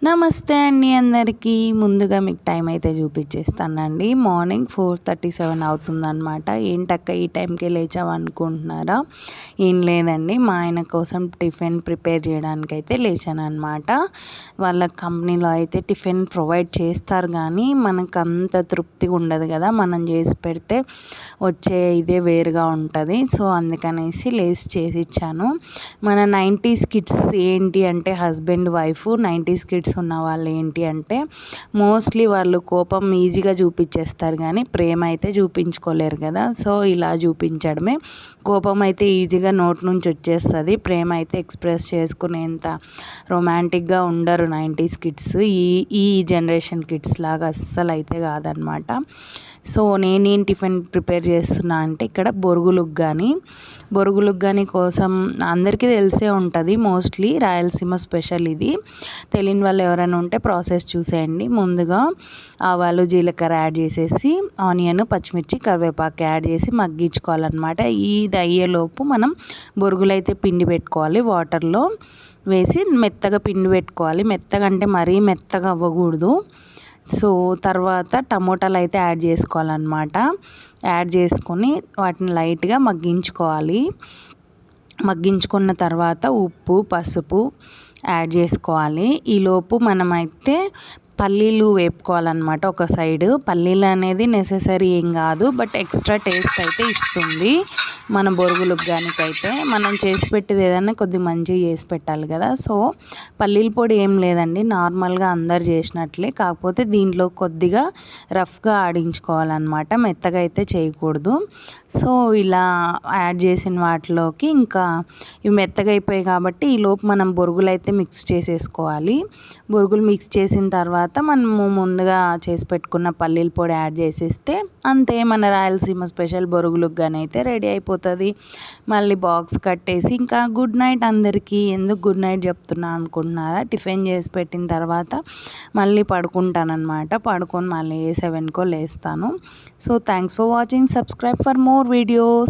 నమస్తే అండి అందరికీ. ముందుగా మీకు టైం అయితే చూపించేస్తానండి. మార్నింగ్ 4:37 అవుతుందన్నమాట. ఏంటక్క ఈ టైంకే లేచావు అనుకుంటున్నారా? ఏం లేదండి, మా ఆయన కోసం టిఫిన్ ప్రిపేర్ చేయడానికైతే లేచానన్నమాట. వాళ్ళ కంపెనీలో అయితే టిఫిన్ ప్రొవైడ్ చేస్తారు కానీ మనకు అంత తృప్తిగా ఉండదు కదా, మనం చేసి పెడితే వచ్చే ఇదే వేరుగా ఉంటుంది. సో అందుకనేసి లేచి చేసి ఇచ్చాను. మన 90s కిడ్స్ ఏంటి అంటే, హస్బెండ్ వైఫ్ 90s కిడ్స్ ఉన్న వాళ్ళు ఏంటి అంటే మోస్ట్లీ వాళ్ళు కోపం ఈజీగా చూపించేస్తారు కానీ ప్రేమ అయితే చూపించుకోలేరు కదా. సో ఇలా చూపించడమే, కోపం అయితే ఈజీగా నోటి నుంచి వచ్చేస్తుంది, ప్రేమ అయితే ఎక్స్ప్రెస్ చేసుకునేంత రొమాంటిక్గా ఉండరు 90s కిడ్స్. ఈ జనరేషన్ కిడ్స్ లాగా అస్సలు అయితే కాదనమాట. సో నేనేం టిఫిన్ ప్రిపేర్ చేస్తున్నా అంటే, ఇక్కడ బొరుగులుగ్గాని కోసం అందరికీ తెలిసే ఉంటుంది, మోస్ట్లీ రాయలసీమ స్పెషల్ ఇది. తెలియని వాళ్ళు ఎవరైనా ఉంటే ప్రాసెస్ చూసేయండి. ముందుగా ఆవాలు జీలకర్ర యాడ్ చేసేసి ఆనియన్ పచ్చిమిర్చి కరివేపాకు యాడ్ చేసి మగ్గించుకోవాలన్నమాట. ఇది అయ్యేలోపు మనం బొరుగులు అయితే పిండి పెట్టుకోవాలి, వాటర్లో వేసి మెత్తగా పిండి పెట్టుకోవాలి. మెత్తగా అంటే మరీ మెత్తగా అవ్వకూడదు. సో తర్వాత టమోటాలు అయితే యాడ్ చేసుకోవాలన్నమాట. యాడ్ చేసుకొని వాటిని లైట్గా మగ్గించుకోవాలి. మగ్గించుకున్న తర్వాత ఉప్పు పసుపు యాడ్ చేసుకోవాలి. ఈలోపు మనమైతే పల్లీలు వేపుకోవాలన్నమాట. ఒక సైడు పల్లీలు అనేది నెససరీ ఏం కాదు, బట్ ఎక్స్ట్రా టేస్ట్ అయితే ఇస్తుంది మన బొరుగులుగ్గానికైతే. మనం చేసి పెట్టేది ఏదైనా కొద్దిగా మంచిగా చేసి పెట్టాలి కదా. సో పల్లీల పొడి ఏం లేదండి, నార్మల్గా అందరు చేసినట్లే, కాకపోతే దీంట్లో కొద్దిగా రఫ్గా ఆడించుకోవాలన్నమాట, మెత్తగా అయితే చేయకూడదు. సో ఇలా యాడ్ చేసిన వాటిలోకి ఇంకా ఇవి మెత్తగా అయిపోయాయి కాబట్టి ఈలోపు మనం బొరుగులు అయితే మిక్స్ చేసేసుకోవాలి. బొరుగులు మిక్స్ చేసిన తర్వాత మనము ముందుగా చేసి పెట్టుకున్న పల్లీల పొడి యాడ్ చేసేస్తే అంతే, మన రాయలసీమ స్పెషల్ బొరుగులుగ్గాని అయితే రెడీ అయిపోతుంది. మళ్ళీ బాక్స్ కట్టేసి ఇంకా గుడ్ నైట్ అందరికీ. ఎందుకు గుడ్ నైట్ చెప్తున్నా అనుకుంటున్నారా? టిఫిన్ చేసి పెట్టిన తర్వాత మళ్ళీ పడుకుంటానన్నమాట. పడుకొని మళ్ళీ 7కో లేస్తాను. So thanks for watching. Subscribe for more videos.